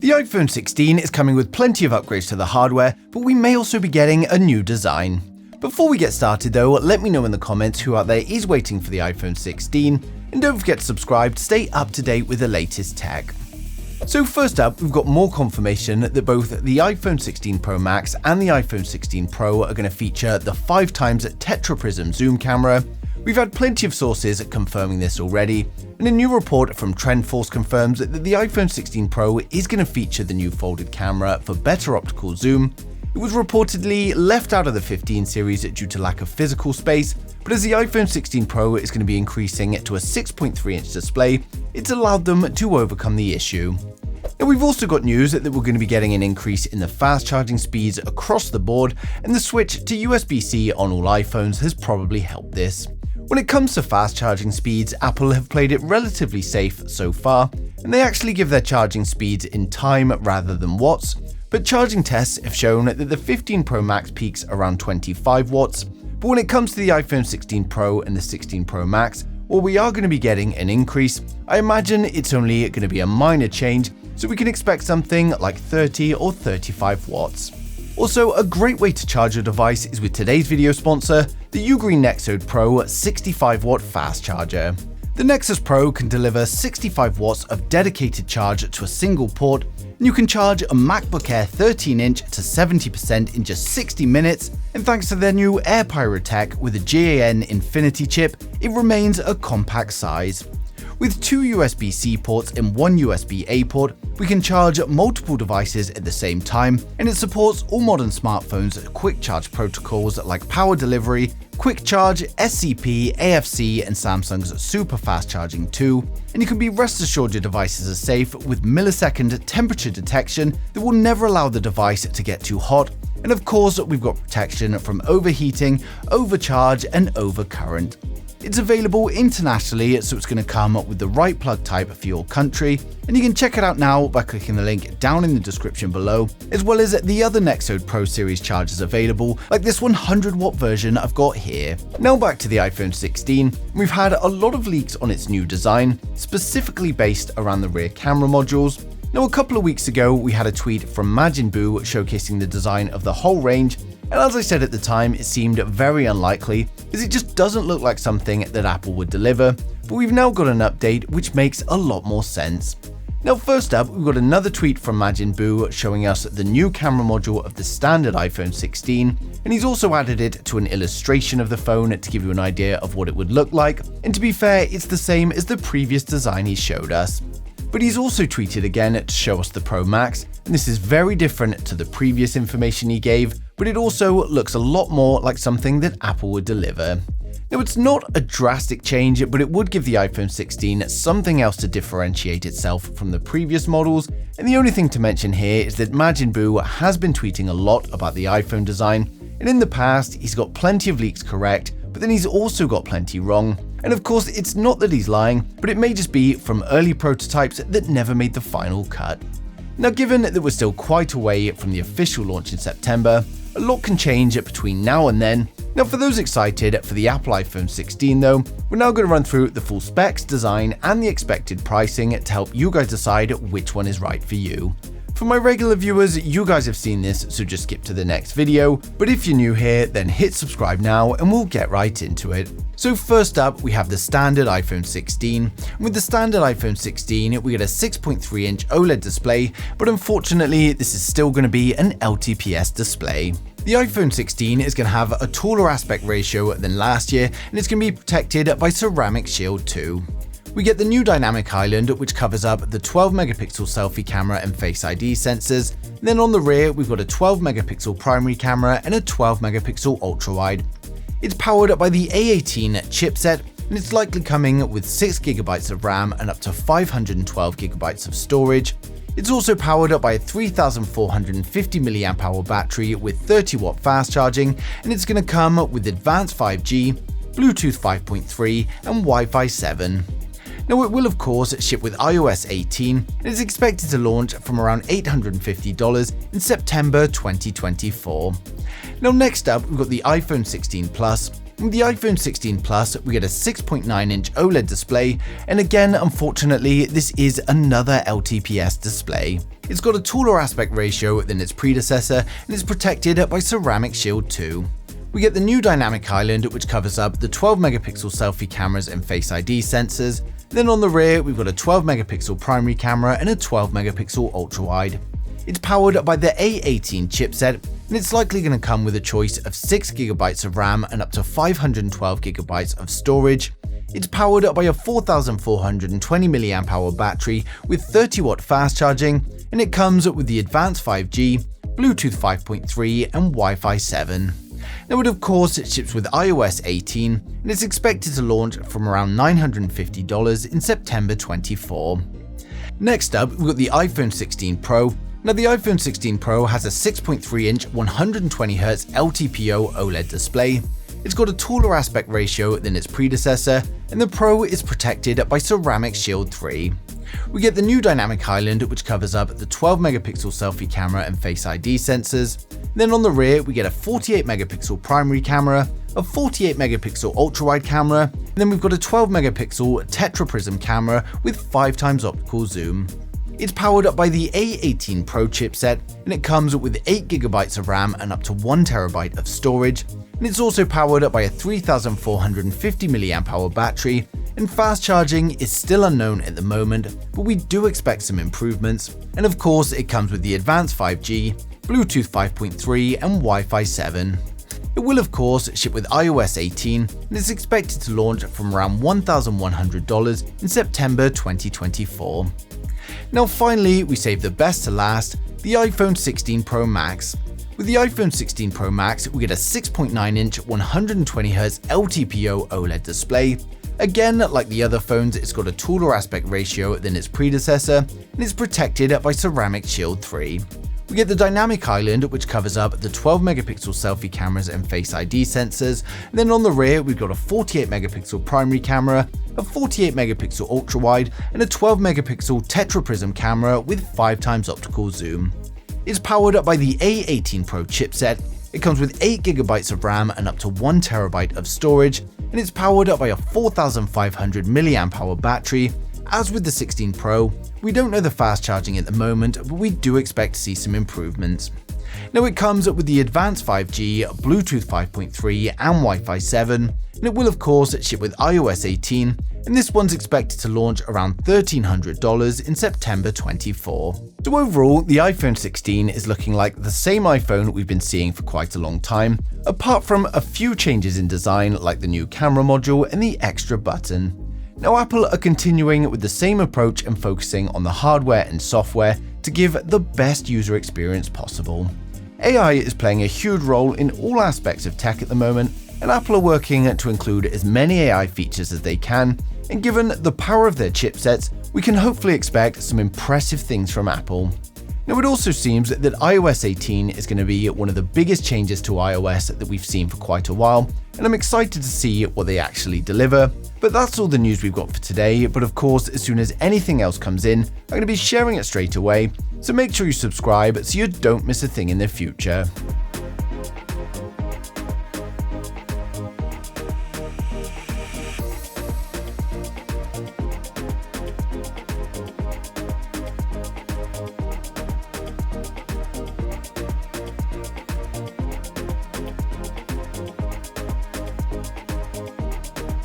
The iPhone 16 is coming with plenty of upgrades to the hardware, but we may also be getting a new design. Before we get started though, let me know in the comments who out there is waiting for the iPhone 16, and don't forget to subscribe to stay up to date with the latest tech. So first up, we've got more confirmation that both the iPhone 16 Pro Max and the iPhone 16 Pro are going to feature the 5x tetraprism zoom camera. We've had plenty of sources confirming this already, and a new report from TrendForce confirms that the iPhone 16 Pro is going to feature the new folded camera for better optical zoom. It was reportedly left out of the 15 series due to lack of physical space, but as the iPhone 16 Pro is going to be increasing to a 6.3-inch display, it's allowed them to overcome the issue. Now we've also got news that we're going to be getting an increase in the fast charging speeds across the board, and the switch to USB-C on all iPhones has probably helped this. When it comes to fast charging speeds, Apple have played it relatively safe so far, and they actually give their charging speeds in time rather than watts, but charging tests have shown that the 15 Pro Max peaks around 25 watts, but when it comes to the iPhone 16 Pro and the 16 Pro Max, well, we are going to be getting an increase. I imagine it's only going to be a minor change, so we can expect something like 30 or 35 watts. Also, a great way to charge your device is with today's video sponsor, the Ugreen Nexode Pro 65-watt fast charger. The Nexus Pro can deliver 65 watts of dedicated charge to a single port, and you can charge a MacBook Air 13-inch to 70% in just 60 minutes, and thanks to their new AirPyro tech with a GaN Infinity chip, it remains a compact size. With two USB-C ports and one USB-A port, we can charge multiple devices at the same time, and it supports all modern smartphones' quick charge protocols like Power Delivery, Quick Charge, SCP, AFC, and Samsung's Super Fast Charging 2, and you can be rest assured your devices are safe with millisecond temperature detection that will never allow the device to get too hot, and of course we've got protection from overheating, overcharge, and overcurrent. It's available internationally, so it's going to come with the right plug type for your country, and you can check it out now by clicking the link down in the description below, as well as the other Nexode Pro series chargers available, like this 100-watt version I've got here. Now back to the iPhone 16, we've had a lot of leaks on its new design, specifically based around the rear camera modules. Now a couple of weeks ago, we had a tweet from Majin Buu showcasing the design of the whole range, and as I said at the time, it seemed very unlikely, as it just doesn't look like something that Apple would deliver, but we've now got an update which makes a lot more sense. Now first up, we've got another tweet from Majin Buu showing us the new camera module of the standard iPhone 16, and he's also added it to an illustration of the phone to give you an idea of what it would look like, and to be fair, it's the same as the previous design he showed us. But he's also tweeted again to show us the Pro Max, and this is very different to the previous information he gave, but it also looks a lot more like something that Apple would deliver. Now it's not a drastic change, but it would give the iPhone 16 something else to differentiate itself from the previous models, and the only thing to mention here is that Majin Buu has been tweeting a lot about the iPhone design, and in the past he's got plenty of leaks correct, but then he's also got plenty wrong. And of course, it's not that he's lying, but it may just be from early prototypes that never made the final cut. Now, given that we're still quite away from the official launch in September, a lot can change between now and then. Now, for those excited for the Apple iPhone 16 though, we're now going to run through the full specs, design, and the expected pricing to help you guys decide which one is right for you. For my regular viewers, you guys have seen this, so just skip to the next video, but if you're new here, then hit subscribe now and we'll get right into it. So first up, we have the standard iPhone 16. And with the standard iPhone 16, we get a 6.3-inch OLED display, but unfortunately, this is still going to be an LTPS display. The iPhone 16 is going to have a taller aspect ratio than last year, and it's going to be protected by Ceramic Shield 2. We get the new Dynamic Island, which covers up the 12-megapixel selfie camera and Face ID sensors. Then on the rear, we've got a 12-megapixel primary camera and a 12-megapixel ultra-wide. It's powered by the A18 chipset, and it's likely coming with 6GB of RAM and up to 512GB of storage. It's also powered by a 3450 mAh battery with 30-watt fast charging, and it's going to come with advanced 5G, Bluetooth 5.3, and Wi-Fi 7. Now it will of course ship with iOS 18 and is expected to launch from around $850 in September 2024. Now next up, we've got the iPhone 16 Plus. With the iPhone 16 Plus, we get a 6.9-inch OLED display, and again, unfortunately, this is another LTPS display. It's got a taller aspect ratio than its predecessor and is protected by Ceramic Shield 2. We get the new dynamic island, which covers up the 12-megapixel selfie cameras and Face ID sensors. Then on the rear, we've got a 12-megapixel primary camera and a 12-megapixel ultra-wide. It's powered by the A18 chipset, and it's likely going to come with a choice of 6GB of RAM and up to 512GB of storage. It's powered by a 4420 mAh battery with 30W fast charging, and it comes with the advanced 5G, Bluetooth 5.3 and Wi-Fi 7. Now, of course, it ships with iOS 18 and is expected to launch from around $950 in September 24. Next up, we've got the iPhone 16 Pro. Now, the iPhone 16 Pro has a 6.3-inch 120Hz LTPO OLED display. It's got a taller aspect ratio than its predecessor, and the Pro is protected by Ceramic Shield 3. We get the new dynamic island, which covers up the 12-megapixel selfie camera and Face ID sensors. Then on the rear, we get a 48-megapixel primary camera, a 48-megapixel ultra-wide camera, and then we've got a 12-megapixel tetraprism camera with 5x optical zoom. It's powered up by the A18 Pro chipset, and it comes with 8GB of RAM and up to 1TB of storage. And it's also powered up by a 3450 mAh battery, and fast charging is still unknown at the moment, but we do expect some improvements. And of course, it comes with the advanced 5G, Bluetooth 5.3 and Wi-Fi 7. It will of course ship with iOS 18 and is expected to launch from around $1,100 in September 2024. Now finally, we save the best to last, the iPhone 16 Pro Max. With the iPhone 16 Pro Max, we get a 6.9-inch 120Hz LTPO OLED display. Again, like the other phones, it's got a taller aspect ratio than its predecessor and is protected by Ceramic Shield 3. We get the dynamic island, which covers up the 12-megapixel selfie cameras and Face ID sensors. And then on the rear, we've got a 48-megapixel primary camera, a 48-megapixel ultra-wide, and a 12-megapixel tetraprism camera with 5x optical zoom. It's powered up by the A18 Pro chipset. It comes with 8GB of RAM and up to 1TB of storage, and it's powered up by a 4500 mAh battery. As with the 16 Pro, we don't know the fast charging at the moment, but we do expect to see some improvements. Now, it comes with the advanced 5G, Bluetooth 5.3 and Wi-Fi 7, and it will of course ship with iOS 18, and this one's expected to launch around $1,300 in September 24. So overall, the iPhone 16 is looking like the same iPhone we've been seeing for quite a long time, apart from a few changes in design like the new camera module and the extra button. Now, Apple are continuing with the same approach and focusing on the hardware and software to give the best user experience possible. AI is playing a huge role in all aspects of tech at the moment, and Apple are working to include as many AI features as they can, and given the power of their chipsets, we can hopefully expect some impressive things from Apple. Now, it also seems that iOS 18 is going to be one of the biggest changes to iOS that we've seen for quite a while, and I'm excited to see what they actually deliver. But that's all the news we've got for today, but of course, as soon as anything else comes in, I'm going to be sharing it straight away, so make sure you subscribe so you don't miss a thing in the future.